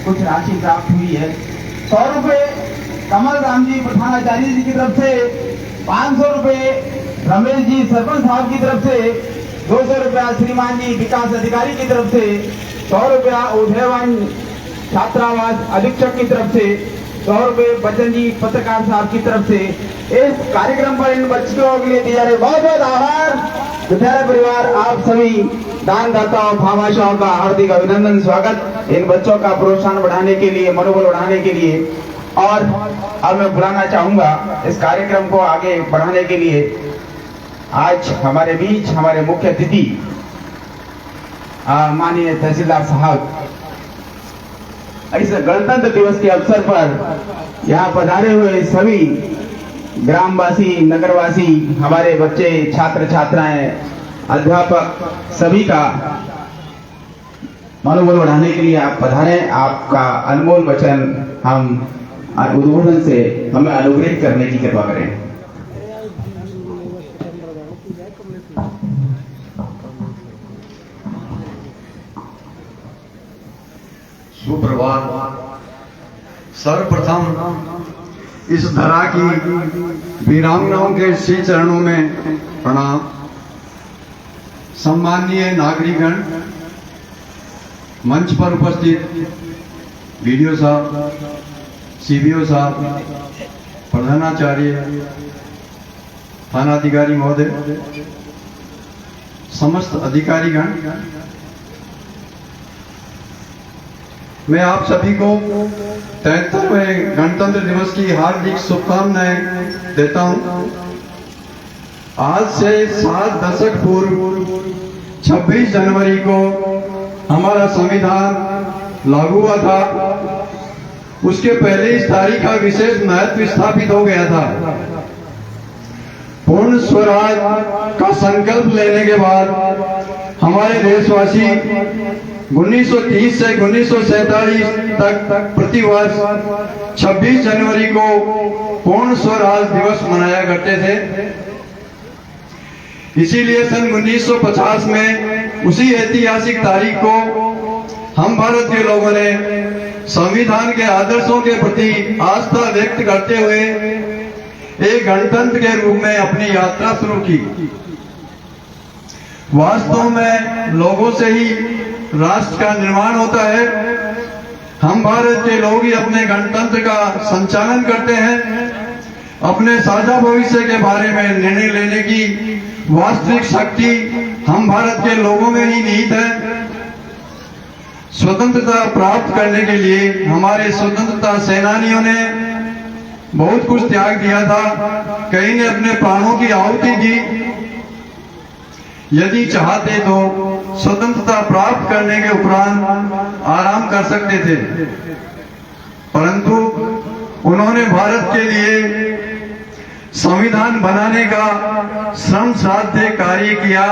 कुछ राशि प्राप्त हुई है। 100 रुपए कमल राम जी प्रधानाचार्य जी की तरफ से, 500 रुपए रमेश जी सरपंच साहब की तरफ से, 200 रुपया श्रीमान जी विकास अधिकारी की तरफ से, 100 रुपया उदयवान छात्रावास अधीक्षक की तरफ से, 100 रुपए बच्चन जी पत्रकार साहब की तरफ से इस कार्यक्रम पर इन बच्चों के लिए दिए जा रहे बहुत बहुत आभार। विद्यालय परिवार आप सभी दानदाताओं भामाशाहों का हार्दिक अभिनंदन स्वागत इन बच्चों का प्रोत्साहन बढ़ाने के लिए, मनोबल बढ़ाने के लिए। और अब मैं बुलाना चाहूंगा इस कार्यक्रम को आगे बढ़ाने के लिए आज हमारे बीच हमारे मुख्य अतिथि माननीय तहसीलदार साहब इस गणतंत्र दिवस के अवसर पर यहाँ पधारे हुए सभी ग्रामवासी, नगरवासी, हमारे बच्चे, छात्र छात्राएं, अध्यापक सभी का मनोबल बढ़ाने के लिए आप पधारे। आपका अनमोल वचन हम उद्बोधन से हमें अनुग्रहित करने की कृपा करें। सुप्रभात। सर्वप्रथम इस धरा की वीरांगनाओं के श्री चरणों में प्रणाम। सम्माननीय नागरिकगण, मंच पर उपस्थित बीडीओ साहब, सीबीओ साहब, प्रधानाचार्य, थानाधिकारी महोदय, समस्त अधिकारीगण, मैं आप सभी को 73वें गणतंत्र दिवस की हार्दिक शुभकामनाएं देता हूं। आज से 7 दशक पूर्व 26 जनवरी को हमारा संविधान लागू हुआ था। उसके पहले इस तारीख का विशेष महत्व स्थापित हो गया था। पूर्ण स्वराज का संकल्प लेने के बाद हमारे देशवासी 1930 से 1947 तक प्रतिवर्ष 26 जनवरी को पूर्ण स्वराज दिवस मनाया करते थे। इसीलिए सन 1950 में उसी ऐतिहासिक तारीख को हम भारतीय लोगों ने संविधान के आदर्शों के प्रति आस्था व्यक्त करते हुए एक गणतंत्र के रूप में अपनी यात्रा शुरू की। वास्तव में लोगों से ही राष्ट्र का निर्माण होता है। हम भारत के लोग ही अपने गणतंत्र का संचालन करते हैं। अपने साझा भविष्य के बारे में निर्णय लेने की वास्तविक शक्ति हम भारत के लोगों में ही निहित है। स्वतंत्रता प्राप्त करने के लिए हमारे स्वतंत्रता सेनानियों ने बहुत कुछ त्याग दिया था। कई ने अपने प्राणों की आहुति दी। यदि चाहते तो स्वतंत्रता प्राप्त करने के उपरांत आराम कर सकते थे, परंतु उन्होंने भारत के लिए संविधान बनाने का श्रम साध्य कार्य किया,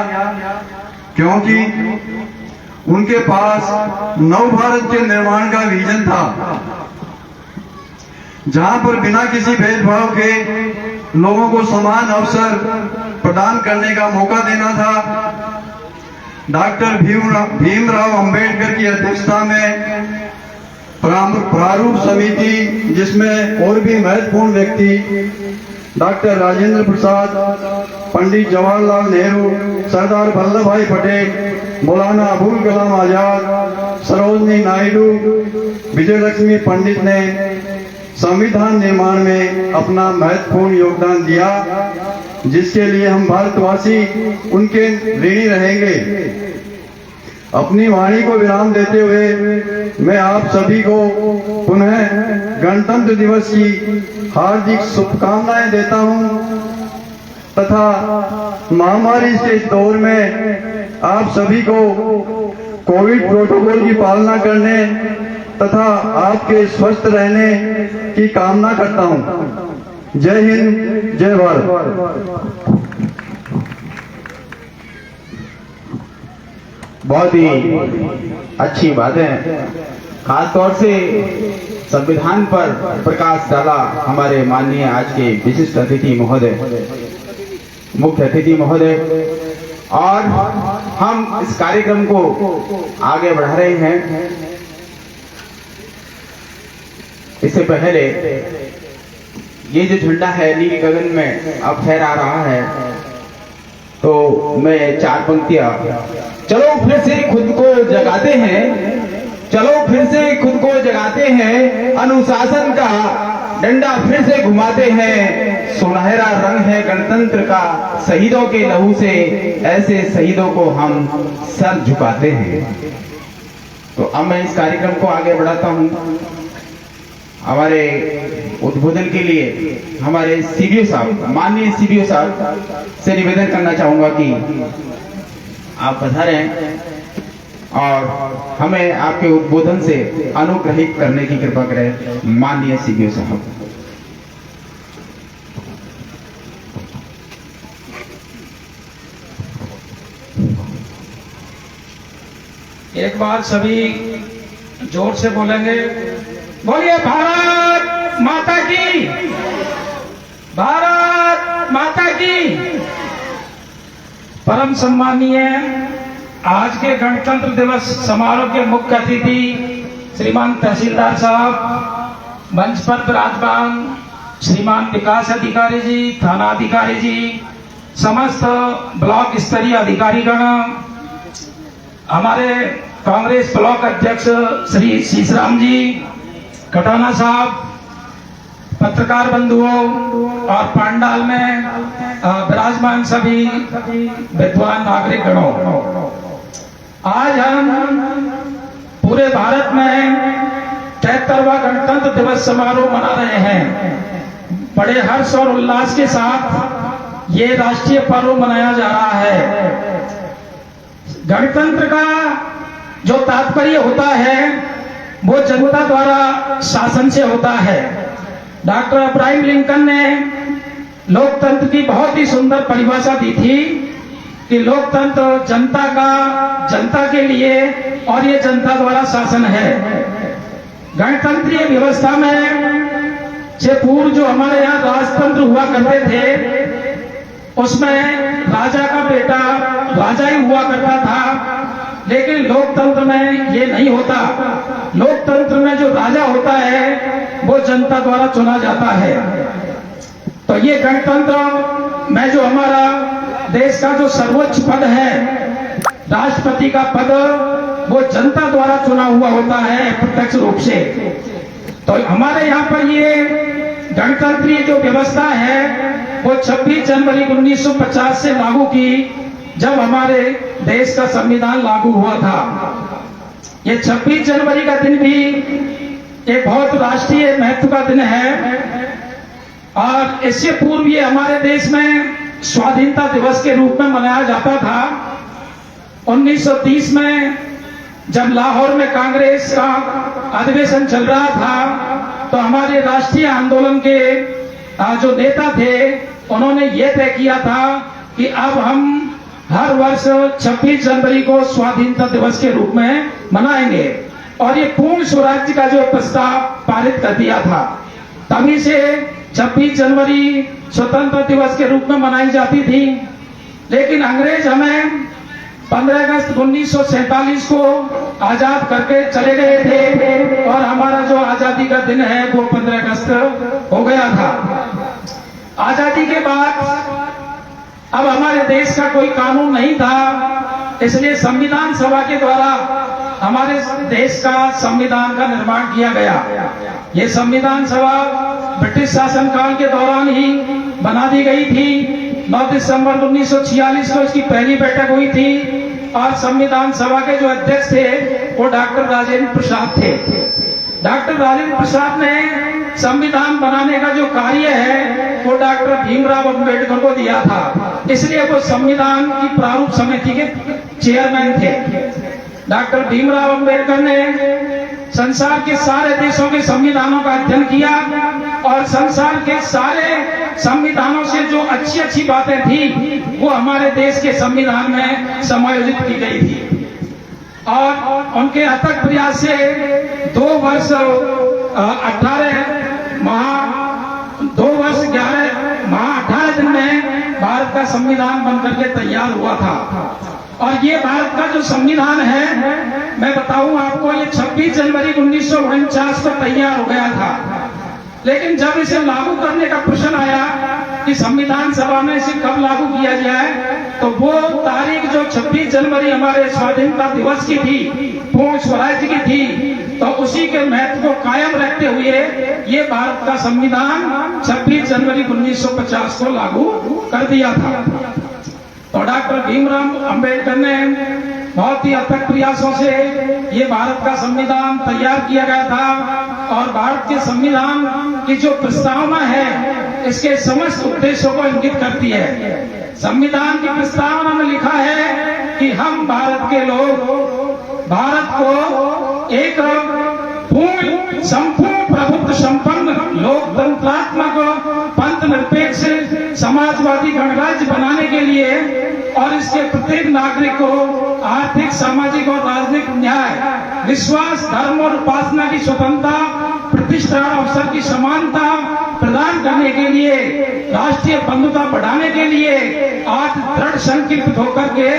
क्योंकि उनके पास नव भारत के निर्माण का विजन था, जहां पर बिना किसी भेदभाव के लोगों को समान अवसर प्रदान करने का मौका देना था। डॉक्टर भीमराव अंबेडकर की अध्यक्षता में प्रारूप समिति, जिसमें और भी महत्वपूर्ण व्यक्ति डॉक्टर राजेंद्र प्रसाद, पंडित जवाहरलाल नेहरू, सरदार वल्लभ भाई पटेल, मौलाना अबुल कलाम आजाद, सरोजनी नायडू, विजयलक्ष्मी पंडित ने संविधान निर्माण में अपना महत्वपूर्ण योगदान दिया, जिसके लिए हम भारतवासी उनके ऋणी रहेंगे। अपनी वाणी को विराम देते हुए मैं आप सभी को पुनः गणतंत्र दिवस की हार्दिक शुभकामनाएं देता हूं तथा महामारी के इस दौर में आप सभी को कोविड प्रोटोकॉल की पालना करने तथा आपके स्वस्थ रहने की कामना करता हूं। जय हिंद, जय भारत। बहुत ही अच्छी बात है। खास तौर से संविधान पर प्रकाश डाला हमारे माननीय आज के विशिष्ट अतिथि महोदय, मुख्य अतिथि महोदय, और हम इस कार्यक्रम को आगे बढ़ा रहे हैं। इससे पहले ये जो झंडा है नीले गगन में अब फहरा रहा है, तो मैं 4 पंक्तियां, चलो फिर से खुद को जगाते हैं, चलो फिर से खुद को जगाते हैं, अनुशासन का डंडा फिर से घुमाते हैं, सुनहरा रंग है गणतंत्र का शहीदों के लहू से, ऐसे शहीदों को हम सर झुकाते हैं। तो अब मैं इस कार्यक्रम को आगे बढ़ाता हूं। हमारे उद्बोधन के लिए हमारे सीबीओ साहब, माननीय सीबीओ साहब से निवेदन करना चाहूंगा कि आप पधारें और हमें आपके उद्बोधन से अनुग्रहित करने की कृपा करें। माननीय सीबीओ साहब। एक बार सभी जोर से बोलेंगे, बोलिए भारत माता की, भारत माता की। परम सम्मानीय आज के गणतंत्र दिवस समारोह के मुख्य अतिथि श्रीमान तहसीलदार साहब, मंच पर विराजमान श्रीमान विकास अधिकारी जी, थाना अधिकारी जी, समस्त ब्लॉक स्तरीय अधिकारीगण, हमारे कांग्रेस ब्लॉक अध्यक्ष श्री शीशराम जी, कटाना साहब, पत्रकार बंधुओं और पंडाल में विराजमान सभी विद्वान नागरिक गणों, आज हम पूरे भारत में 73वां गणतंत्र दिवस समारोह मना रहे हैं। बड़े हर्ष और उल्लास के साथ ये राष्ट्रीय पर्व मनाया जा रहा है। गणतंत्र का जो तात्पर्य होता है वो जनता द्वारा शासन से होता है। डॉक्टर अब्राहम लिंकन ने लोकतंत्र की बहुत ही सुंदर परिभाषा दी थी कि लोकतंत्र जनता का, जनता के लिए, और ये जनता द्वारा शासन है। गणतंत्रीय व्यवस्था में से पूर्व जो हमारे यहाँ राजतंत्र हुआ करते थे, उसमें राजा का बेटा राजा ही हुआ करता था, लेकिन लोकतंत्र में ये नहीं होता। लोकतंत्र में जो राजा होता है वो जनता द्वारा चुना जाता है। तो ये गणतंत्र में जो हमारा देश का जो सर्वोच्च पद है, राष्ट्रपति का पद, वो जनता द्वारा चुना हुआ होता है प्रत्यक्ष रूप से। तो हमारे यहाँ पर ये गणतंत्रीय जो व्यवस्था है वो 26 जनवरी 1950 से लागू की, जब हमारे देश का संविधान लागू हुआ था। ये 26 जनवरी का दिन भी एक बहुत राष्ट्रीय महत्व का दिन है, और इससे पूर्व ये हमारे देश में स्वाधीनता दिवस के रूप में मनाया जाता था। 1930 में जब लाहौर में कांग्रेस का अधिवेशन चल रहा था, तो हमारे राष्ट्रीय आंदोलन के जो नेता थे उन्होंने ये तय किया था कि अब हम हर वर्ष 26 जनवरी को स्वाधीनता दिवस के रूप में मनाएंगे, और ये पूर्ण स्वराज्य का जो प्रस्ताव पारित कर दिया था। तभी से 26 जनवरी स्वतंत्रता दिवस के रूप में मनाई जाती थी। लेकिन अंग्रेज हमें 15 अगस्त 1947 को आजाद करके चले गए थे, और हमारा जो आजादी का दिन है वो 15 अगस्त हो गया था। आजादी के बाद अब हमारे देश का कोई कानून नहीं था, इसलिए संविधान सभा के द्वारा हमारे देश का संविधान का निर्माण किया गया। ये संविधान सभा ब्रिटिश शासनकाल के दौरान ही बना दी गई थी। 9 दिसंबर 1946 को इसकी पहली बैठक हुई थी, और संविधान सभा के जो अध्यक्ष थे वो डॉक्टर राजेंद्र प्रसाद थे। डॉक्टर राजेंद्र प्रसाद ने संविधान बनाने का जो कार्य है वो डॉक्टर भीमराव अंबेडकर को दिया था, इसलिए वो संविधान की प्रारूप समिति के चेयरमैन थे। डॉक्टर भीमराव अंबेडकर ने संसार के सारे देशों के संविधानों का अध्ययन किया, और संसार के सारे संविधानों से जो अच्छी अच्छी बातें थी वो हमारे देश के संविधान में समायोजित की गई थी। और उनके अथक प्रयास से 2 वर्ष 11 माह 18 दिन में भारत का संविधान बनकर के तैयार हुआ था। और ये भारत का जो संविधान है, मैं बताऊं आपको, ये 26 जनवरी 1949 को तैयार हो गया था। लेकिन जब इसे लागू करने का प्रश्न आया कि संविधान सभा में इसे कब लागू किया जाए, तो वो तारीख जो 26 जनवरी हमारे स्वाधीनता दिवस की थी, पूर्ण स्वराज की थी, तो उसी के महत्व को कायम रखते हुए ये भारत का संविधान 26 जनवरी 1950 को लागू कर दिया था। तो डॉक्टर भीमराव अंबेडकर ने बहुत ही अथक प्रयासों से ये भारत का संविधान तैयार किया गया था। और भारत के संविधान की जो प्रस्तावना है, इसके समस्त उद्देश्यों को इंगित करती है। संविधान की प्रस्तावना में लिखा है कि हम भारत के लोग भारत को एक पूर्ण संपूर्ण प्रभुत्व संपन्न लोकतंत्रात्मक पंथ निरपेक्ष समाजवादी गणराज्य बनाने के लिए और इसके प्रत्येक नागरिक को आर्थिक, सामाजिक और राजनीतिक न्याय, विश्वास, धर्म और उपासना की स्वतंत्रता, प्रतिष्ठा और अवसर की समानता प्रदान करने के लिए, राष्ट्रीय बंधुता बढ़ाने के लिए आज दृढ़ संकल्पित होकर के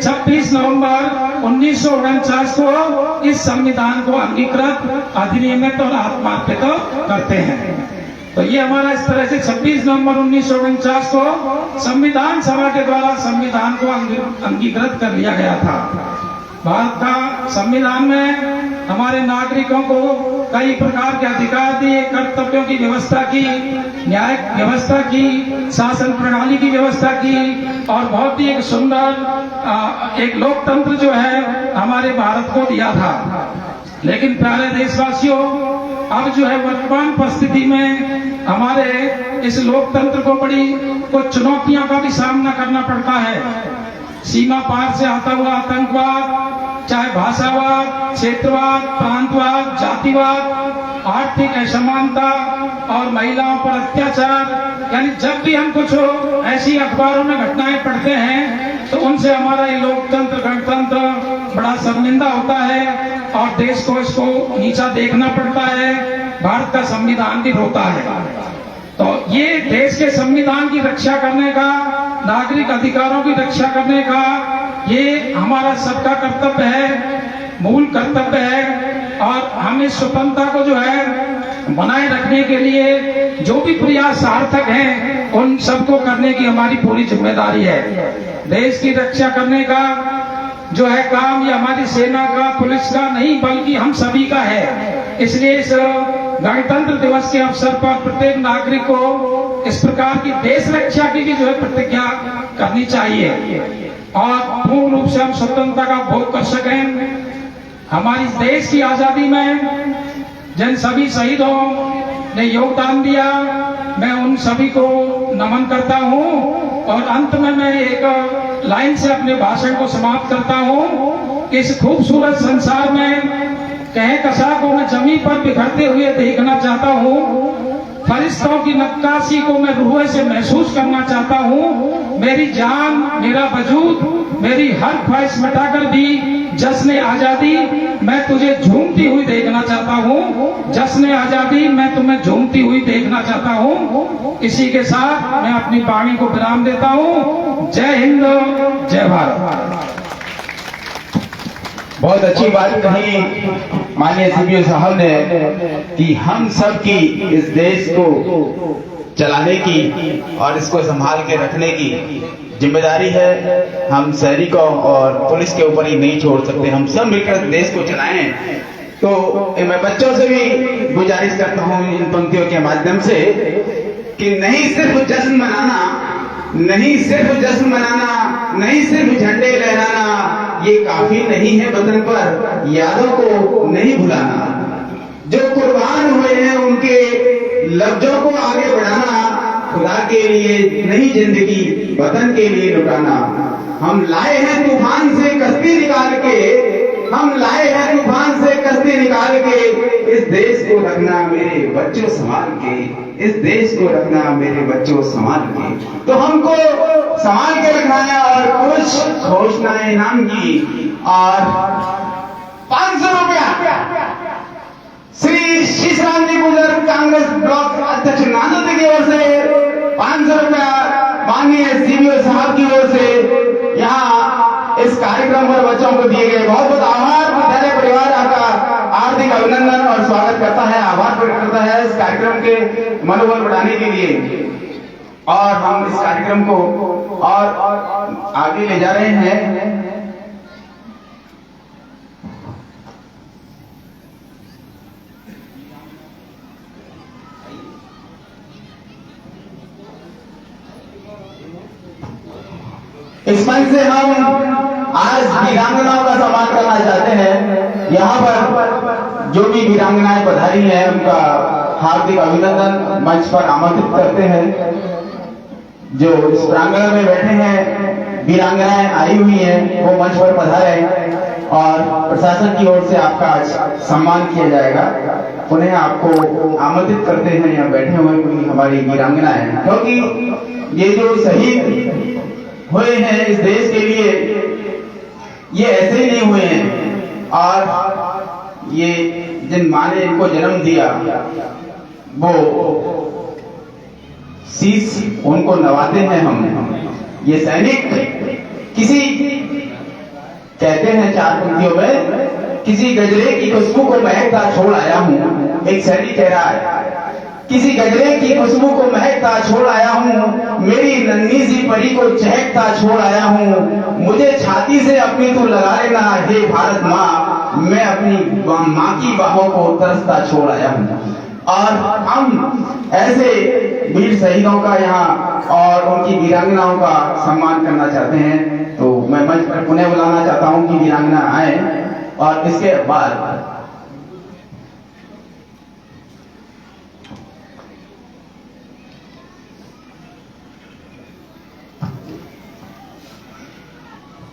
26 नवंबर 1949 को इस संविधान को अंगीकृत, अधिनियमित और आत्मार्पित करते हैं। तो ये हमारा इस तरह से 26 नवंबर 1949 को संविधान सभा के द्वारा संविधान को अंगीकृत कर लिया गया था। भारत का संविधान में हमारे नागरिकों को कई प्रकार के अधिकार दिए, कर्तव्यों की व्यवस्था की, न्यायिक व्यवस्था की, शासन प्रणाली की व्यवस्था की और बहुत ही एक सुंदर एक लोकतंत्र जो है हमारे भारत को दिया था। लेकिन प्यारे देशवासियों, अब जो है वर्तमान परिस्थिति में हमारे इस लोकतंत्र को बड़ी कुछ चुनौतियों का भी सामना करना पड़ता है। सीमा पार से आता हुआ आतंकवाद, चाहे भाषावाद, क्षेत्रवाद, प्रांतवाद, जातिवाद, आर्थिक असमानता और महिलाओं पर अत्याचार, यानी जब भी हम कुछ ऐसी अखबारों में घटनाएं पढ़ते हैं तो उनसे हमारा ये लोकतंत्र, गणतंत्र बड़ा शर्मिंदा होता है और देश को इसको नीचा देखना पड़ता है। भारत का संविधान भी रोता है। तो ये देश के संविधान की रक्षा करने का, नागरिक अधिकारों की रक्षा करने का ये हमारा सबका कर्तव्य है, मूल कर्तव्य है। और हम इस स्वतंत्रता को जो है बनाए रखने के लिए जो भी प्रयास सार्थक हैं, उन सबको करने की हमारी पूरी जिम्मेदारी है। देश की रक्षा करने का जो है काम ये हमारी सेना का, पुलिस का नहीं, बल्कि हम सभी का है। इसलिए इस गणतंत्र दिवस के अवसर पर प्रत्येक नागरिक को इस प्रकार की देश रक्षा की भी जो है प्रतिज्ञा करनी चाहिए और पूर्ण रूप से हम स्वतंत्रता का भोग कर सकें। हमारी देश की आजादी में जिन सभी शहीदों ने योगदान दिया, मैं उन सभी को नमन करता हूं। और अंत में मैं एक लाइन से अपने भाषण को समाप्त करता हूं। इस खूबसूरत संसार में कहे कसा को मैं जमीन पर बिखरते हुए देखना चाहता हूं। फरिश्तों की नक्काशी को मैं रूह से महसूस करना चाहता हूं। मेरी जान, मेरा वजूद, मेरी हर ख्वाहिश मिटाकर भी जश्न आजादी मैं तुझे झूमती हुई देखना चाहता हूं। जश्न आजादी मैं तुम्हें झूमती हुई देखना चाहता हूं। इसी के साथ मैं अपनी वाणी को विराम देता हूं। जय हिंद, जय भारत। बहुत अच्छी बात कही माननीय सीपीओ साहब ने कि हम सब की इस देश को चलाने की और इसको संभाल के रखने की जिम्मेदारी है। हम सैनिकों और पुलिस के ऊपर ही नहीं छोड़ सकते, हम सब मिलकर देश को चलाएं। तो मैं बच्चों से भी गुजारिश करता हूं इन पंक्तियों के माध्यम से कि नहीं सिर्फ जश्न मनाना, नहीं सिर्फ जश्न मनाना, नहीं सिर्फ झंडे लहराना, ये काफी नहीं है वतन पर यादों को नहीं भुलाना। जो कुर्बान हुए हैं उनके लफ्जों को आगे बढ़ाना, खुदा के लिए नहीं जिंदगी वतन के लिए लुटाना। हम लाए हैं तूफान से कश्ती निकाल के, हम लाए हैं तूफान से कश्ती निकाल के, इस देश को रखना मेरे बच्चों संभाल के, इस देश को रखना मेरे बच्चों संभाल के। तो हमको संभाल के रखना है और कुछ घोषणाएं इनाम की और 500 रुपया श्री शीशराम जी गुजर कांग्रेस ब्लॉक अध्यक्ष नांदोद की ओर से 500 रुपया माननीय सीपीओ साहब की ओर से यहाँ इस कार्य कार्यक्रम पर बच्चों को दिए गए बहुत बहुत आभार। विद्यालय परिवार आपका हार्दिक अभिनंदन और स्वागत करता है, आभार प्रकट करता है इस कार्यक्रम के मनोबल बढ़ाने के लिए। और हम इस कार्यक्रम को और आगे ले जा रहे हैं। इस मंच से हम आज वीरांगनाओं का सम्मान करना चाहते हैं। यहाँ पर जो भी वीरांगनाएं पधारी हैं उनका हार्दिक अभिनंदन मंच पर आमंत्रित करते हैं। जो इस प्रांगण में बैठे हैं वीरांगनाएं आई हुई हैं वो मंच पर पधारे और प्रशासन की ओर से आपका आज सम्मान किया जाएगा। उन्हें आपको आमंत्रित करते हैं यहाँ बैठे हुए कोई हमारी वीरांगनाएं, क्योंकि ये जो शहीद हुए हैं इस देश के लिए ये ऐसे ही नहीं हुए हैं। और ये जिन माँ ने इनको जन्म दिया वो शीश उनको नवाते हैं हम। ये सैनिक किसी कहते हैं चार पंक्तियों में, किसी गजरे की खुशबू को महकता छोड़ आया हूँ। एक सैनिक कह रहा है किसी गजरे की खुशबू को महकता छोड़ आया हूँ, मेरी नन्ही सी परी को चहकता छोड़ आया हूँ। मुझे छाती से अपनी तू लगा लेना हे भारत माँ, मैं अपनी माँ की बाहों को तरसता छोड़ आया हूँ। और हम ऐसे वीर शहीदों का यहाँ और उनकी वीरांगनाओं का सम्मान करना चाहते हैं। तो मैं मंच पर पुनः बुलाना चाहता हूँ कि वीरांगना आए और इसके बाद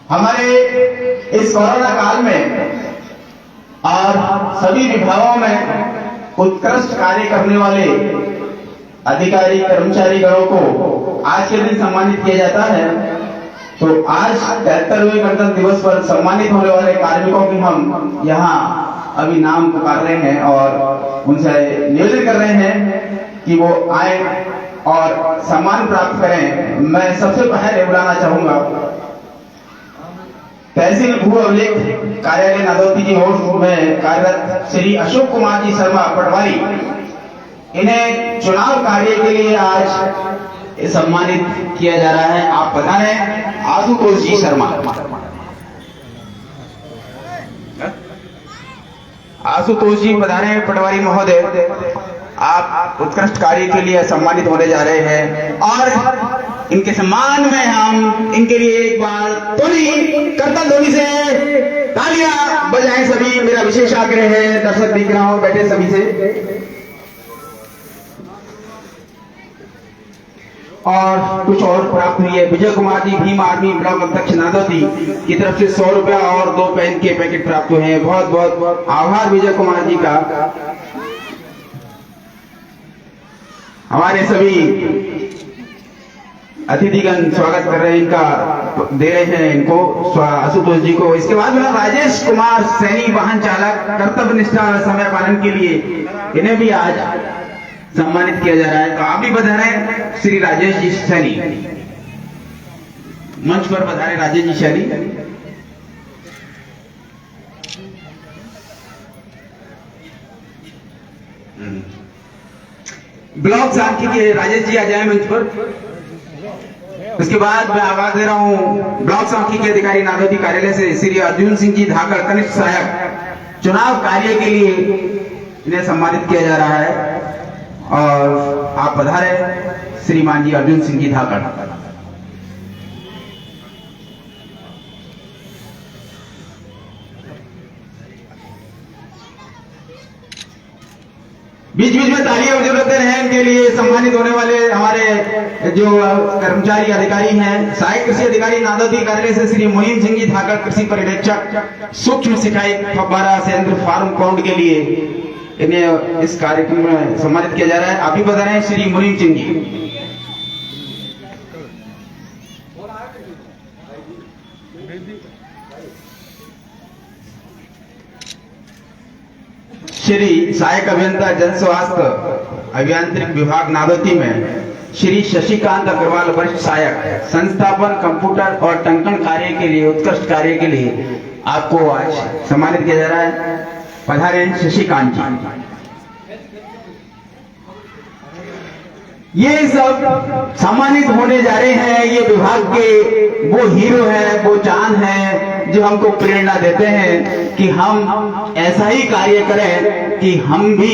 हमारे इस कोरोना काल में और सभी विभागों में उत्कृष्ट कार्य करने वाले अधिकारी कर्मचारी गणों को आज के दिन सम्मानित किया जाता है। तो आज 73वें गणतंत्र दिवस पर सम्मानित होने वाले कार्मिकों की हम यहाँ अभी नाम पुकार रहे हैं और उनसे निवेदन कर रहे हैं कि वो आए और सम्मान प्राप्त करें। मैं सबसे पहले बुलाना चाहूंगा तहसील भू अभिलेख कार्यालय नादौती की ओर में कार्यरत श्री अशोक कुमार जी शर्मा पटवारी। इन्हें चुनाव कार्य के लिए आज सम्मानित किया जा रहा है। आप बता रहे हैं आशुतोष जी शर्मा। आशुतोष जी बता रहे हैं पटवारी महोदय, आप उत्कृष्ट कार्य के लिए सम्मानित होने जा रहे हैं और इनके सम्मान में हम इनके लिए एक बार करतल ध्वनि से तालियां बजाएं सभी। मेरा विशेष आग्रह है दर्शक दिख रहा हूं बैठे सभी से। और कुछ और प्राप्त हुई है। विजय कुमार जी भीम आर्मी ब्लॉक अध्यक्ष नादौती की तरफ से 100 रुपया और 2 पेन के पैकेट प्राप्त हुए हैं। बहुत बहुत आभार विजय कुमार जी का। हमारे सभी अतिथिगण स्वागत कर रहे हैं, इनका दे रहे हैं इनको आशुतोष जी को। इसके बाद में राजेश कुमार सैनी वाहन चालक कर्तव्य निष्ठा और समय पालन के लिए इन्हें भी आज सम्मानित किया जा रहा है। तो आप भी बधाएं श्री राजेश जी सैनी। मंच पर बधाएं राजेश जी सैनी। ब्लॉक सांख्यिकी राजेश जी आ जाए मंच पर। उसके बाद मैं आवाज दे रहा हूं ब्लॉक सांख्यिकी अधिकारी नादौती कार्यालय से श्री अर्जुन सिंह जी धाकड़ कनिष्ठ सहायक। चुनाव कार्य के लिए इन्हें सम्मानित किया जा रहा है और आप पधारे श्रीमान जी अर्जुन सिंह जी धाकड़। बीच बीच में तालियां जरूरत हैं इनके लिए। सम्मानित होने वाले हमारे जो कर्मचारी अधिकारी हैं, सहायक कृषि अधिकारी नादौती कार्यालय से श्री मोहिम सिंह जी धाकड़ कृषि पर्यवेक्षक सूक्ष्म सिंचाई फव्वारा संयंत्र फार्म पाउंड के लिए इन्हें इस कार्यक्रम में सम्मानित किया जा रहा है। आप भी बता रहे हैं श्री मोहिम सिंह जी। श्री सहायक अभियंता जन स्वास्थ्य अभियांत्रिक विभाग नादौती में श्री शशिकांत अग्रवाल वरिष्ठ सहायक संस्थापन कंप्यूटर और टंकन कार्य के लिए उत्कृष्ट कार्य के लिए आपको आज सम्मानित किया जा रहा है। पधारे शशिकांत जी। ये सब सम्मानित होने जा रहे हैं, ये विभाग के वो हीरो हैं, वो जान हैं जो हमको प्रेरणा देते हैं कि हम ऐसा ही कार्य करें कि हम भी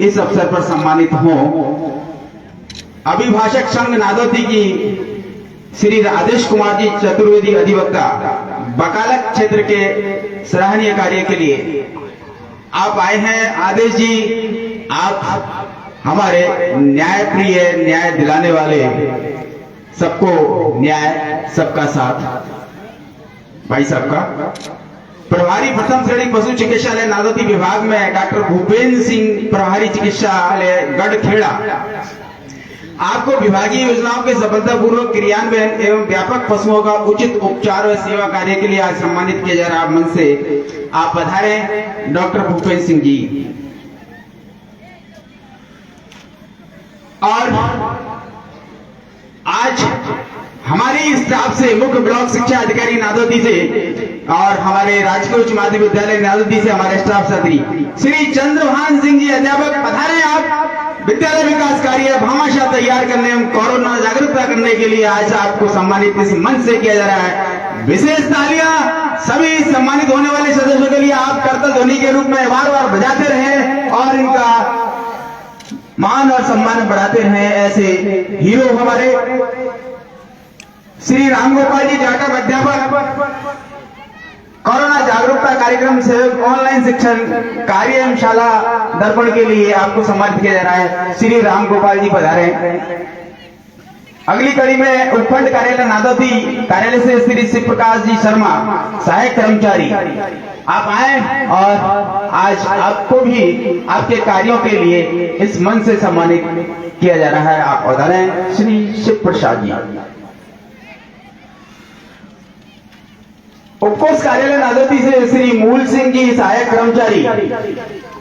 इस अवसर पर सम्मानित हों। अभिभाषक संघ नादोती की श्री राजेश कुमार जी चतुर्वेदी अधिवक्ता वकालत क्षेत्र के सराहनीय कार्य के लिए आप आए हैं। आदेश जी, आप हमारे न्याय प्रिय, न्याय दिलाने वाले, सबको न्याय सबका साथ भाई साहब का प्रभारी प्रथम श्रेणी पशु चिकित्सालय नादोती विभाग में डॉक्टर भूपेंद्र सिंह प्रभारी चिकित्सालय गढ़खेड़ा आपको विभागीय योजनाओं के सफलतापूर्वक क्रियान्वयन एवं व्यापक पशुओं का उचित उपचार और सेवा कार्य के लिए आज सम्मानित किया जा रहा है। मन से आप पधारे डॉक्टर भूपेंद्र सिंह जी। और आज हमारी स्टाफ से मुख्य ब्लॉक शिक्षा अधिकारी नादोती से और हमारे राजकीय उच्च माध्यमिक विद्यालय नादोती से हमारे स्टाफ सदरी श्री चंद्रभान सिंह जी अध्यापक पधारे। आप विद्यालय विकास कार्य भामाशाह तैयार करने एवं कोरोना जागरूकता करने के लिए आज आपको सम्मानित इस मंच से किया जा रहा है। विशेष तालियां सभी सम्मानित होने वाले सदस्यों के लिए आप करतल ध्वनि के रूप में बार बार बजाते रहे और इनका मान और सम्मान बढ़ाते रहे। ऐसे हीरो हमारे श्री रामगोपाल जी जाटव अध्यापक कोरोना जागरूकता कार्यक्रम से ऑनलाइन शिक्षण कार्यशाला दर्पण के लिए आपको सम्मानित किया जा रहा है। श्री रामगोपाल जी पधारे। अगली कड़ी में उपखंड कार्यालय नादोती कार्यालय से श्री शिव प्रकाश जी शर्मा सहायक कर्मचारी आप आए और आज आपको भी आपके कार्यों के लिए इस मंच से सम्मानित किया जा रहा है। आप पधारे श्री शिव प्रसाद जी। उपकोष कार्यालय नादोती से श्री मूल सिंह जी सहायक कर्मचारी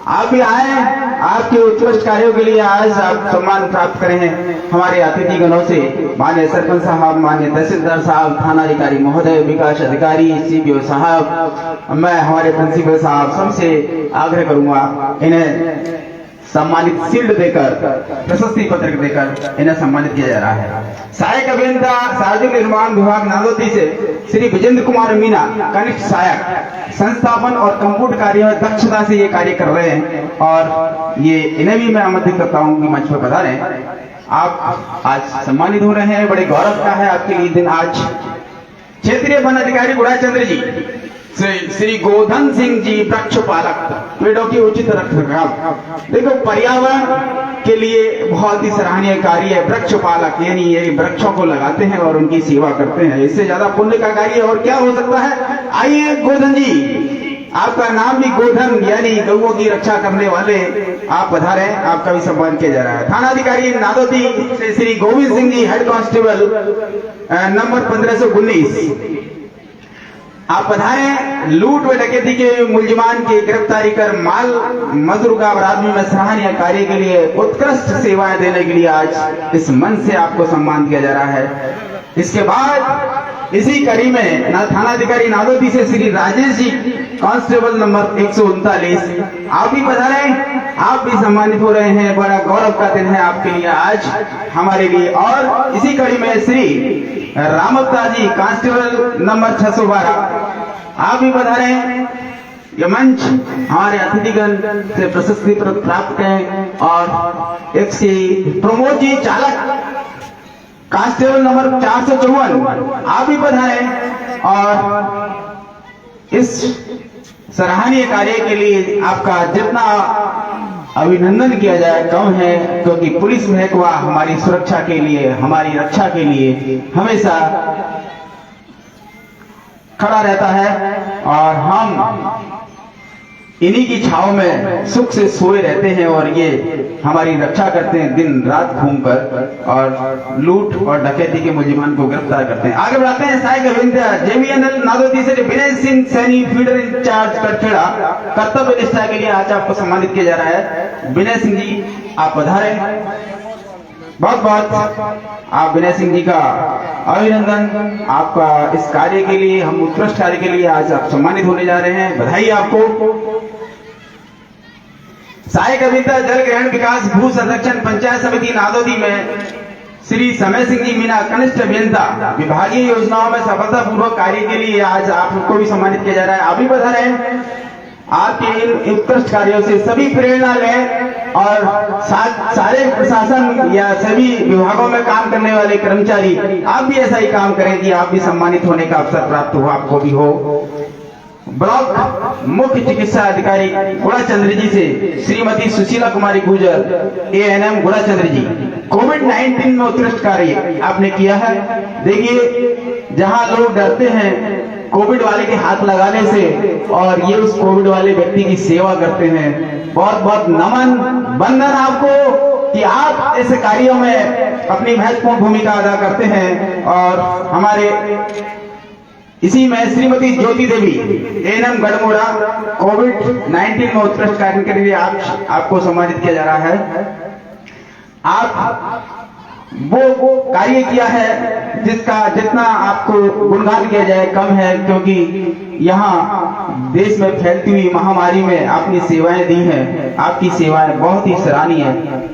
आप भी आए, आपके उत्कृष्ट कार्यों के लिए आज आप सम्मान प्राप्त करें हैं। हमारे अतिथि गणों से माननीय सरपंच साहब, माननीय तहसीलदार साहब, थाना अधिकारी महोदय, विकास अधिकारी, सीबीओ साहब, मैं हमारे प्रिंसिपल साहब सबसे आग्रह करूंगा इन्हें सम्मानित शील्ड देकर, प्रशस्ति पत्र देकर इन्हें सम्मानित किया जा रहा है। सहायक अभियंता सार्वजनिक निर्माण विभाग नादोती से श्री विजेंद्र कुमार मीना कनिष्ठ सहायक संस्थापन और कंप्यूटर कार्य में दक्षता से ये कार्य कर रहे हैं और ये इन्हें भी मैं आमंत्रित करता हूँ कि मंच पर पधारें। आप आज सम्मानित हो रहे हैं, बड़े गौरव का है आपके लिए दिन आज। क्षेत्रीय वन अधिकारी गुड़ाचंद्र जी श्री गोधन सिंह जी वृक्षपालक पेड़ों की उचित रखरखाव। देखो पर्यावरण के लिए बहुत ही सराहनीय कार्य है वृक्षपालक, यानी ये वृक्षों को लगाते हैं और उनकी सेवा करते हैं। इससे ज्यादा पुण्य का कार्य और क्या हो सकता है। आइए गोधन जी, आपका नाम भी गोधन यानी गौओं की रक्षा करने वाले, आप पधारे, आपका भी सम्मान किया जा रहा है। थानाधिकारी नादोती से Shri Govind Singh ji head constable number 1519 आप पधारे। लूट व डकैती के मुलजिमान की गिरफ्तारी कर माल मजदूर का अपराध में सराहनीय कार्य के लिए उत्कृष्ट सेवाएं देने के लिए आज इस मंच से आपको सम्मान किया जा रहा है। इसके बाद इसी कड़ी में थानाधिकारी नादोती से श्री राजेश जी कांस्टेबल नंबर 139 आप भी पधारे, आप भी सम्मानित हो रहे हैं। बड़ा गौरव का दिन है आपके लिए आज, हमारे लिए। और इसी कड़ी में श्री रामगुप्ता जी कांस्टेबल नंबर 612 आप भी पधारे। यह मंच हमारे अतिथिगण से प्रशस्ति प्राप्त करें। और एक श्री प्रमोद जी चालक कांस्टेबल नंबर 454 आप भी पधारे। और इस सराहनीय कार्य के लिए आपका जितना अभिनंदन किया जाए कम है, क्योंकि पुलिस महकमा हमारी सुरक्षा के लिए, हमारी रक्षा के लिए हमेशा खड़ा रहता है और हम इन्हीं की छाव में सुख से सोए रहते हैं और ये हमारी रक्षा करते हैं दिन रात घूमकर और लूट और डकैती के मुलजिमान को गिरफ्तार करते हैं। आगे बढ़ाते हैं। सहायक अभियंता जेवीएनएल नादोती से विनय सिंह सैनी फीडर इंचार्ज कटखेड़ा कर्तव्य निष्ठा के लिए आज आपको सम्मानित किया जा रहा है। विनय सिंह जी आप पधारे। बहुत बहुत आप विनय सिंह जी का अभिनंदन। आपका इस कार्य के लिए, हम उत्कृष्ट कार्य के लिए आज आप सम्मानित होने जा रहे हैं, बधाई आपको। सहायक अभियंता जल ग्रहण विकास भू संरक्षण पंचायत समिति नादोदी में श्री समय सिंह जी मीना कनिष्ठ अभियंता, विभागीय योजनाओं में सफलतापूर्वक कार्य के लिए आज आप लोग को भी सम्मानित किया जा रहा है। आप भी बता रहे हैं। आपके इन उत्कृष्ट कार्यों से सभी प्रेरणा लें और सारे प्रशासन या सभी विभागों में काम करने वाले कर्मचारी आप भी ऐसा ही काम करें कि आप भी सम्मानित होने का अवसर प्राप्त हो, आपको भी हो। ब्लॉक मुख्य चिकित्सा अधिकारी गुड़ाचंद्र जी से श्रीमती सुशीला कुमारी गुजर, एएनएम गुड़ाचंद्र जी, कोविड-19 में उत्कृष्ट कार्य आपने किया है। देखिए, जहां लोग डरते हैं कोविड वाले के हाथ लगाने से और ये उस कोविड वाले व्यक्ति की सेवा करते हैं, बहुत बहुत नमन वंदन आपको कि आप ऐसे कार्यों में अपनी महत्वपूर्ण भूमिका अदा करते हैं। और हमारे इसी में श्रीमती ज्योति देवी, एएनएम गढ़मोड़ा, कोविड-19 में उत्कृष्ट कार्य के लिए आपको सम्मानित किया जा रहा है। आप वो कार्य किया है जिसका जितना आपको गुणगान किया जाए कम है, क्योंकि यहाँ देश में फैलती हुई महामारी में आपने सेवाएं दी हैं। आपकी सेवाएं बहुत ही सराहनीय है।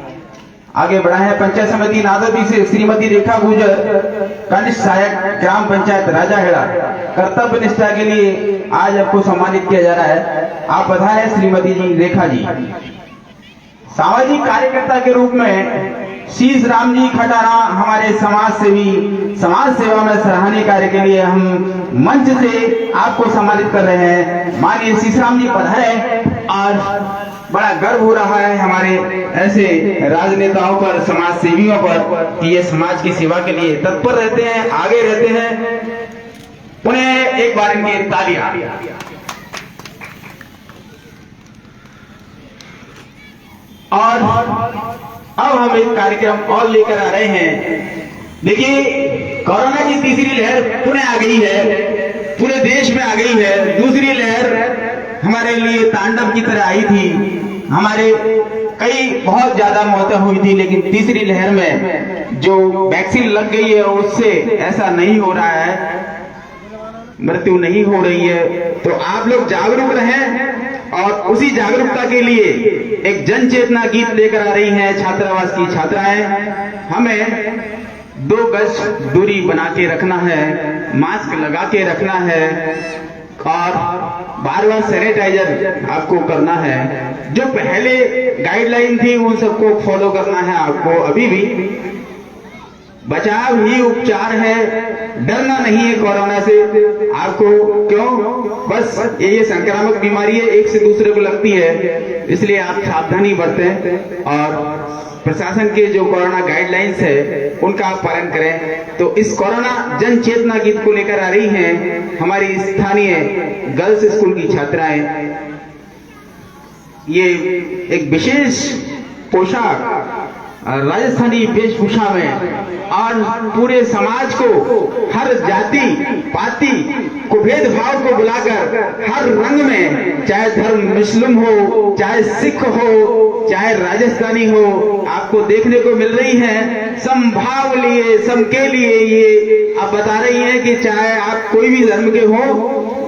आगे बढ़ा है पंचायत समिति नादोदी से श्रीमती रेखा गुजर, कनिष्ठ सहायक ग्राम पंचायत राजाहेड़ा, कर्तव्य निष्ठा के लिए आज आपको सम्मानित किया जा रहा है। आप बधाएं श्रीमती जी रेखा जी। सामाजिक कार्यकर्ता के रूप में शीश राम जी खटाना हमारे समाज सेवा में सराहनीय कार्य के लिए हम मंच से आपको सम्मानित कर रहे हैं। माननीय शीश राम जी पधारे। और बड़ा गर्व हो रहा है हमारे ऐसे राजनेताओं पर, समाज सेवियों पर कि ये समाज की सेवा के लिए तत्पर रहते हैं, आगे रहते हैं। उन्हें एक बार इनकी तालियां। और अब हम एक कार्यक्रम और लेकर आ रहे हैं। देखिए, कोरोना की तीसरी लहर पुणे आ गई है, पूरे देश में आ गई है। दूसरी लहर हमारे लिए तांडव की तरह आई थी, हमारे कई बहुत ज्यादा मौतें हुई थी, लेकिन तीसरी लहर में जो वैक्सीन लग गई है उससे ऐसा नहीं हो रहा है, मृत्यु नहीं हो रही है। तो आप लोग जागरूक रहें और उसी जागरूकता के लिए एक जन चेतना गीत लेकर आ रही हैं छात्रावास की छात्राएं। हमें 2 गज दूरी बना के रखना है, मास्क लगा के रखना है और बार-बार सैनिटाइजर आपको करना है। जो पहले गाइडलाइन थी उन सबको फॉलो करना है आपको। अभी भी बचाव ही उपचार है, डरना नहीं है कोरोना से आपको। क्यों? बस ये संक्रामक बीमारी है, एक से दूसरे को लगती है, इसलिए आप सावधानी बरतें और प्रशासन के जो कोरोना गाइडलाइंस है उनका आप पालन करें। तो इस कोरोना जन चेतना गीत को लेकर आ रही हैं हमारी स्थानीय गर्ल्स स्कूल की छात्राएं। ये एक विशेष पोशाक राजस्थानी वेशभूषा में और पूरे समाज को, हर जाति पाति को, भेदभाव को बुलाकर हर रंग में, चाहे धर्म मुस्लिम हो, चाहे सिख हो, चाहे राजस्थानी हो, आपको देखने को मिल रही है। समभाव लिए, सबके लिए ये आप बता रही हैं कि चाहे आप कोई भी धर्म के हो,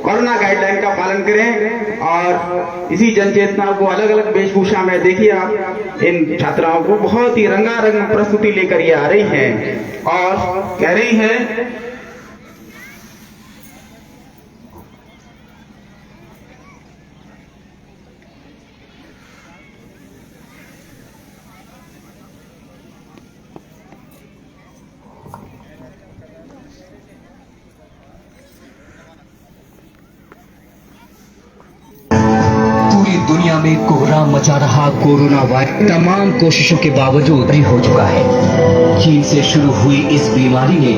कोरोना गाइडलाइन का पालन करें। और इसी जनचेतना को अलग अलग वेशभूषा में देखिए आप इन छात्राओं को बहुत ही रंगारंग प्रस्तुति लेकर ये आ रही हैं और कह रही हैं दुनिया में कोहराम मचा रहा कोरोना वायरस तमाम कोशिशों के बावजूद भी हो चुका है। चीन से शुरू हुई इस बीमारी ने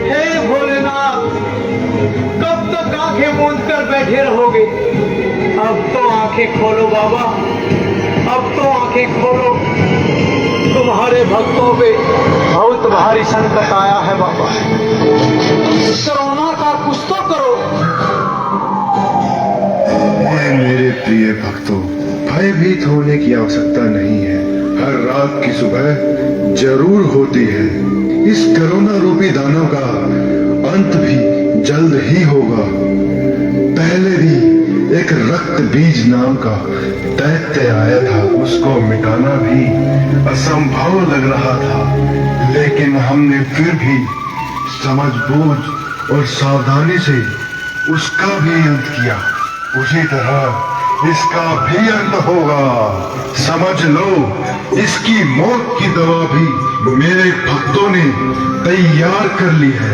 हे भोलेनाथ, कब तक आंखें मूंद कर बैठे रहोगे? अब तो आंखें खोलो बाबा, अब तो आंखें खोलो। तुम्हारे भक्तों पे बहुत भारी संकट आया है बाबा, कोरोना का कुछ तो करो। मेरे प्रिय भक्तों, भयभीत होने की आवश्यकता नहीं है। हर रात की सुबह जरूर होती है। इस कोरोना रूपी दानव का अंत भी जल्द ही होगा। पहले भी एक रक्त बीज नाम का दैत्य आया था, उसको मिटाना भी असंभव लग रहा था, लेकिन हमने फिर भी समझबूझ और सावधानी से उसका भी अंत किया। उसी तरह इसका भी अंत होगा। समझ लो, इसकी मौत की दवा भी मेरे भक्तों ने तैयार कर ली है।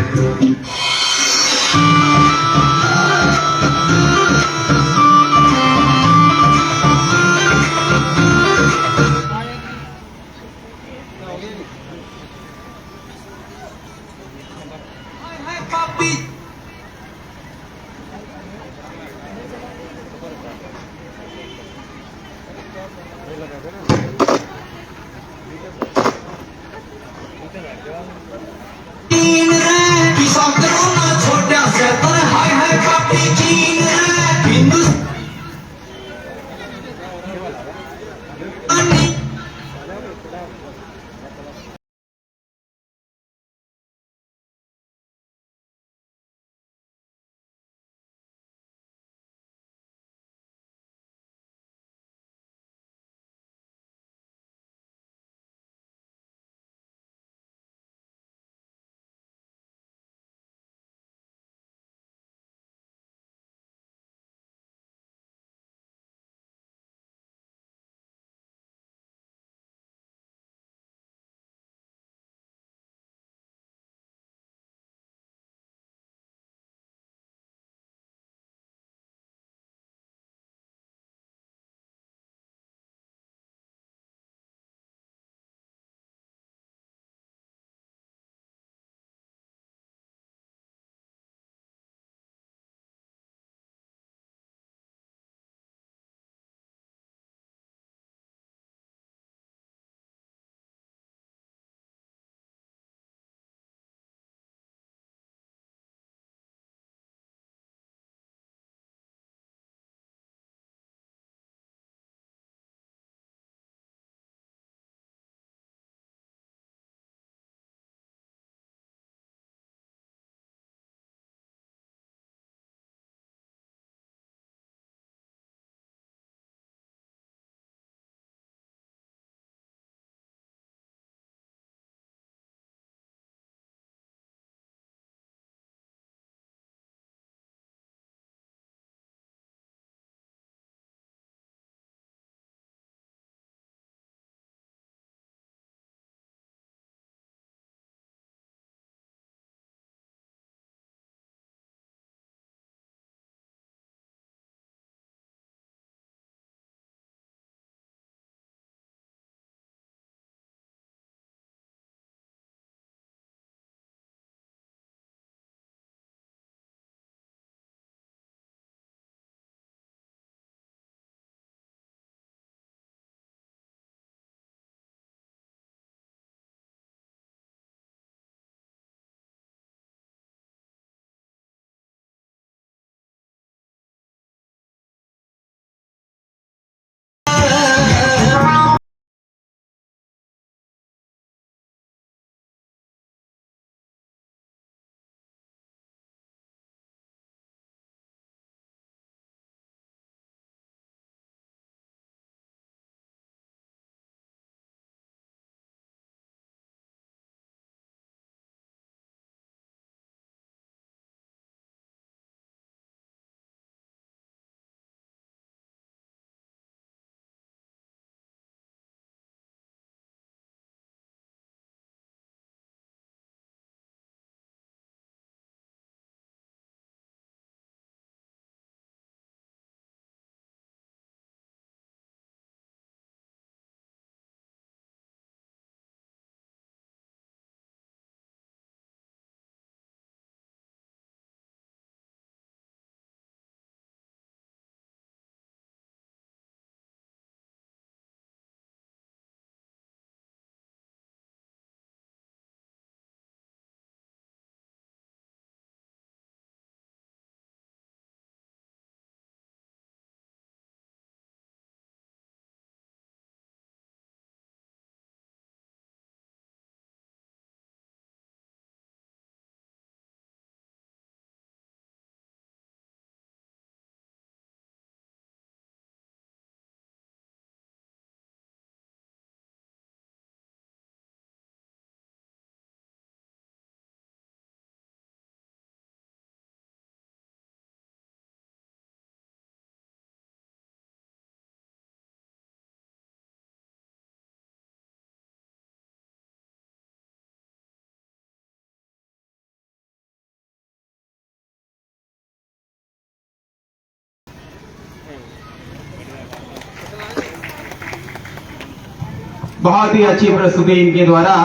बहुत ही अच्छी प्रस्तुति इनके द्वारा।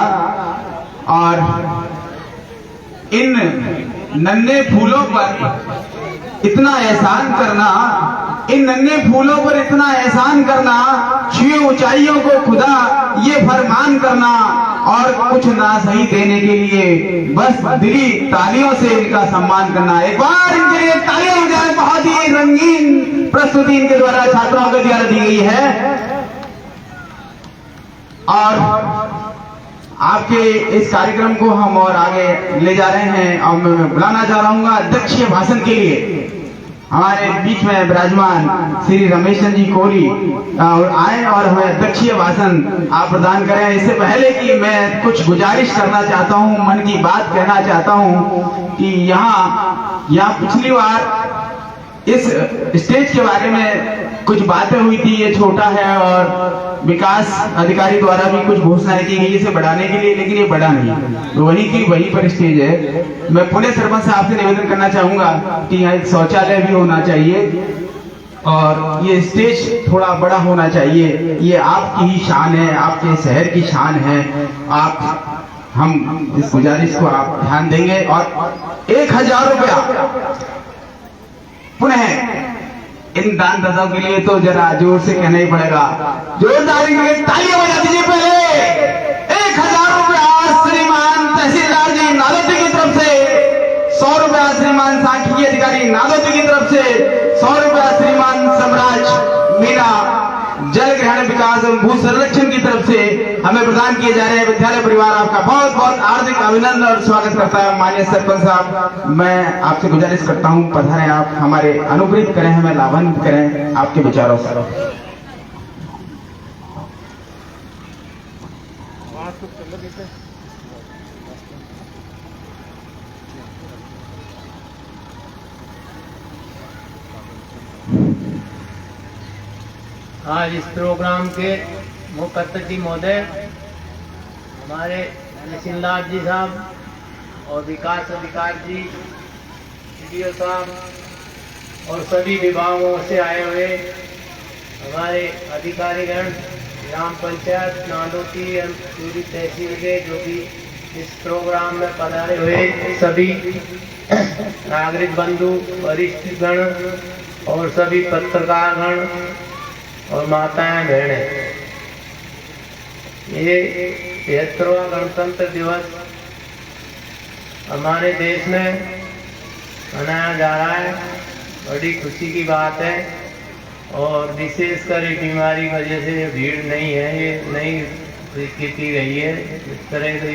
और इन नन्हे फूलों पर इतना एहसान करना, इन नन्हे फूलों पर इतना एहसान करना, छुए ऊंचाइयों को खुदा ये फरमान करना, और कुछ ना सही देने के लिए बस दिली तालियों से इनका सम्मान करना। एक बार इनके लिए तालियां हो जाए। बहुत ही रंगीन प्रस्तुति इनके द्वारा छात्रों को द्वारा दी गई है। और आपके इस कार्यक्रम को हम और आगे ले जा रहे हैं, और मैं बुलाना चाह रहा हूँ अध्यक्षीय भाषण के लिए हमारे बीच में विराजमान श्री रमेश चंद्र जी कोहली आए और हमें अध्यक्षीय भाषण आप प्रदान करें। इससे पहले कि मैं कुछ गुजारिश करना चाहता हूं, मन की बात कहना चाहता हूं कि यहाँ पिछली बार इस स्टेज के बारे में कुछ बातें हुई थी। ये छोटा है और विकास अधिकारी द्वारा भी कुछ घोषणाएं की गई इसे बढ़ाने के लिए, लेकिन ये बढ़ा नहीं, तो वही की वही पर स्टेज है। मैं पुणे सरपंच साहब से निवेदन करना चाहूंगा कि यहाँ एक शौचालय भी होना चाहिए और ये स्टेज थोड़ा बड़ा होना चाहिए। ये आपकी ही शान है, आपके शहर की शान है। हम इस गुजारिश को आप ध्यान देंगे। और 1000 रुपया पुनः इन दानदाताओं के लिए तो जरा जोर से कहना ही पड़ेगा। जोरदार तालियां बजा दीजिए। पहले 1000 रुपया श्रीमान तहसीलदार जी नादौती की तरफ से, 100 रुपया श्रीमान सांख्यिकी अधिकारी नादौती की तरफ से, 100 रुपया श्रीमान सम्राज मीना जल ग्रहण विकास एवं भू संरक्षण की तरफ से हमें प्रदान किए जा रहे हैं। विद्यालय परिवार आपका बहुत बहुत हार्दिक अभिनंदन और स्वागत करता है। माननीय सरपंच साहब, मैं आपसे गुजारिश करता हूं पधारें, आप हमारे अनुप्रेरित करें, हमें लाभान्वित करें आपके विचारों से। आज इस प्रोग्राम के मुख्य अतिथि महोदय हमारे तहसीलदार जी साहब और विकास अधिकारी जी, डीओ साहब और सभी विभागों से आए हुए हमारे अधिकारीगण, ग्राम पंचायत नादौती पूरी तहसील के जो भी इस प्रोग्राम में पधारे हुए सभी नागरिक बंधु, वरिष्ठ गण और सभी पत्रकार गण और माताएं बहनें, ये 73वां गणतंत्र दिवस हमारे देश में मनाया जा रहा है। बड़ी खुशी की बात है। और विशेषकर ये बीमारी की वजह से ये भीड़ नहीं है, ये नई की गई है। इस तरह से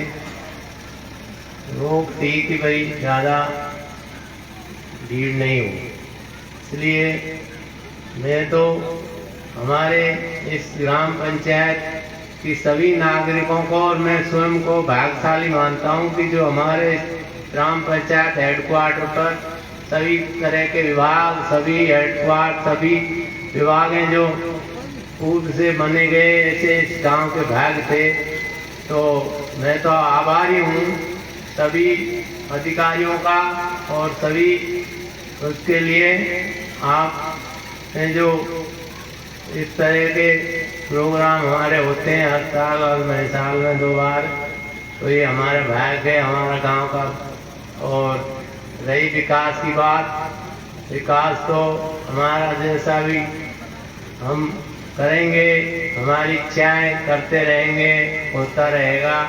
रोक थी कि भाई ज़्यादा भीड़ नहीं हो, इसलिए मैं तो हमारे इस ग्राम पंचायत की सभी नागरिकों को और मैं स्वयं को भाग्यशाली मानता हूं कि जो हमारे ग्राम पंचायत हेडक्वार्टर पर सभी तरह के विभाग, सभी हेडक्वार्टर, सभी विभागें जो पूर्व से बने गए ऐसे इस गांव के भाग थे, तो मैं तो आभारी हूं सभी अधिकारियों का। और सभी उसके लिए आप जो इस तरह के प्रोग्राम हमारे होते हैं हर साल और मैं साल में 2 बार, तो ये हमारा भाग्य है हमारा गांव का। और रही विकास की बात, विकास तो हमारा जैसा भी हम करेंगे, हमारी इच्छाएं करते रहेंगे, होता रहेगा,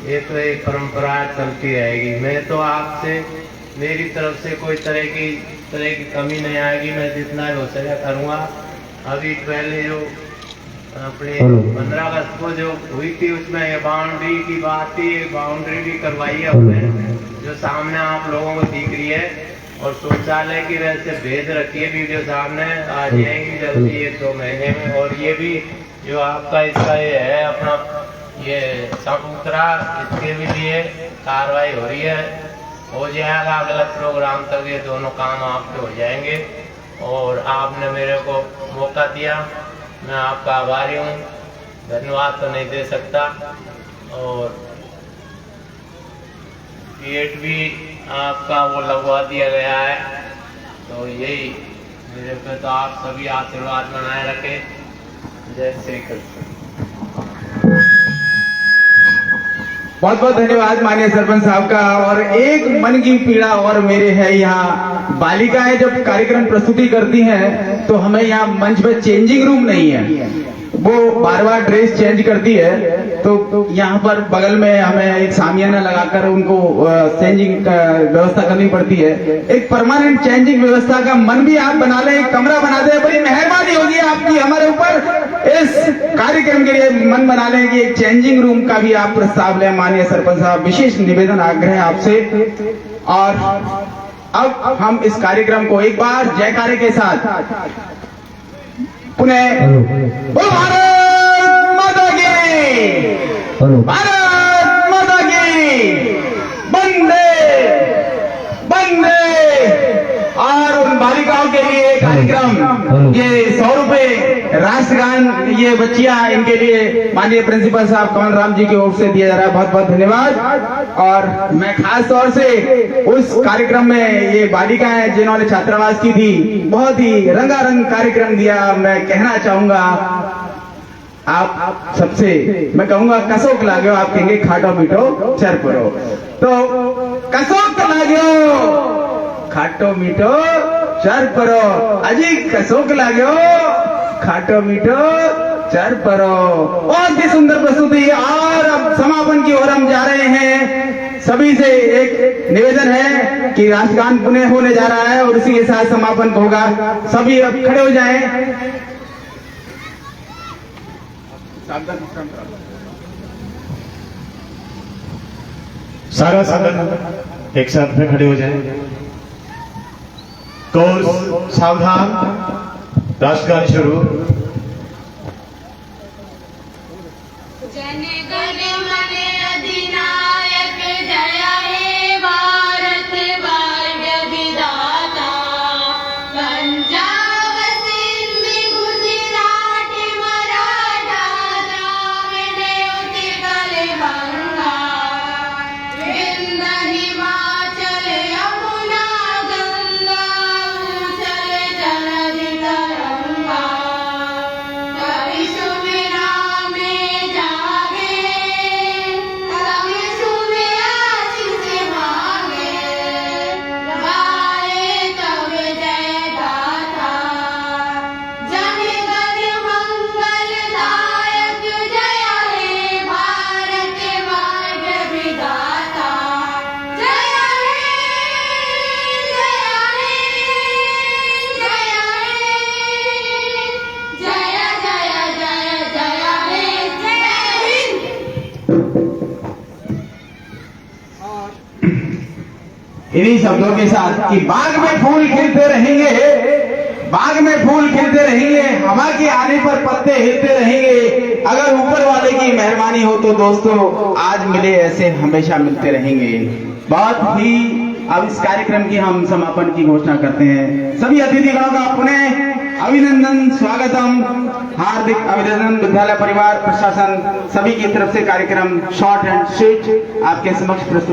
ये तो एक परंपरा चलती रहेगी। मैं तो आपसे मेरी तरफ से कोई तरह की कमी नहीं आएगी, मैं जितना हो सके करूँगा। अभी पहले जो अपने 15 अगस्त को जो हुई थी उसमें ये बाउंड्री की बात थी, बाउंड्री भी करवाई है हमने, जो सामने आप लोगों को दिख रही है। और शौचालय की वजह से भेज रखी है वीडियो सामने, आ जाएंगी जल्दी 1-2 महीने में। और ये भी जो आपका इसका ये है अपना ये चबूतरा, इसके भी लिए कार्रवाई हो रही है, हो जाएगा अगला प्रोग्राम तक ये दोनों काम आपके हो जाएंगे। और आपने मेरे को मौका दिया, मैं आपका आभारी हूँ, धन्यवाद तो नहीं दे सकता। और गेट भी आपका वो लगवा दिया गया है, तो यही मेरे पे तो आप सभी आशीर्वाद बनाए रखें। जय श्री कृष्ण। बहुत बहुत धन्यवाद माननीय सरपंच साहब का। और एक मन की पीड़ा और मेरे है, यहाँ बालिकाएं जब कार्यक्रम प्रस्तुति करती हैं तो हमें यहाँ मंच पर चेंजिंग रूम नहीं है, वो बार बार ड्रेस चेंज करती है, तो यहाँ पर बगल में हमें एक सामियाना लगाकर उनको चेंजिंग व्यवस्था करनी पड़ती है। एक परमानेंट चेंजिंग व्यवस्था का मन भी आप बना लें, एक कमरा बना दें, बड़ी मेहरबानी होगी आपकी हमारे ऊपर। इस कार्यक्रम के लिए मन बना लें कि एक चेंजिंग रूम का भी आप प्रस्ताव लें माननीय सरपंच साहब, विशेष निवेदन आग्रह आपसे। और अब हम इस कार्यक्रम को एक बार जयकारे के साथ पुनः बोलो भारत माता की, भारत माता की, वंदे वंदे। और उन बालिकाओं के लिए कार्यक्रम, ये 100 रुपए राष्ट्रगान, ये बच्चियां, इनके लिए माननीय प्रिंसिपल साहब कमल राम जी की ओर से दिया जा रहा है। बहुत बहुत धन्यवाद। और मैं खास तौर से उस कार्यक्रम में ये बालिकाएं जिन्होंने छात्रावास की थी, बहुत ही रंगारंग कार्यक्रम दिया। मैं कहना चाहूंगा आप सबसे, मैं कहूंगा कसोक लाग्यो, आप कहेंगे खाटो मीठो चर परो, तो कसोक लाग्यो खाटो मीठो चर परो, अजी कसोक लाग्यो खाटो मीठो चर परो। बहुत ही सुंदर प्रस्तुति। और अब समापन की ओर हम जा रहे हैं। सभी से एक निवेदन है कि राष्ट्रगान पुनः होने जा रहा है और उसी के साथ समापन होगा। सभी अब खड़े हो जाएं। सारा संगठन एक साथ में खड़े हो जाए। कोर्स सावधान, राष्ट्रगान शुरू। जन गण मन अधिनायक जय हे भारत भाग्य विधाता, पंजाब सिंध गुजरात मराठा द्राविड़ उत्कल बंगा, विंध्य हिमाचल यमुना गंगा, उछल जलधि तरंगा, कवि सुमिरा में जागे, कवि सुने आशीष मांगे, गाए तब जय गाथा, जन गण मंगलदायक जय हे भारत भाग्य विधाता, जय हे जय हे जय हे जय जय जय जय हे जय हिंद। इन्हीं शब्दों के साथ कि बाग में फूल खिलते रहेंगे, बाग में फूल खिलते रहेंगे, हवा के आने पर पत्ते हिलते रहेंगे। अगर ऊपर वाले की मेहरबानी हो तो दोस्तों आज मिले ऐसे हमेशा मिलते रहेंगे। बहुत ही अब इस कार्यक्रम की हम समापन की घोषणा करते हैं। सभी अतिथिगणों का पुनः अभिनंदन, स्वागतम, हार्दिक अभिनंदन। विद्यालय परिवार प्रशासन सभी की तरफ से कार्यक्रम शॉर्ट एंड स्वीट आपके समक्ष प्रस्तुत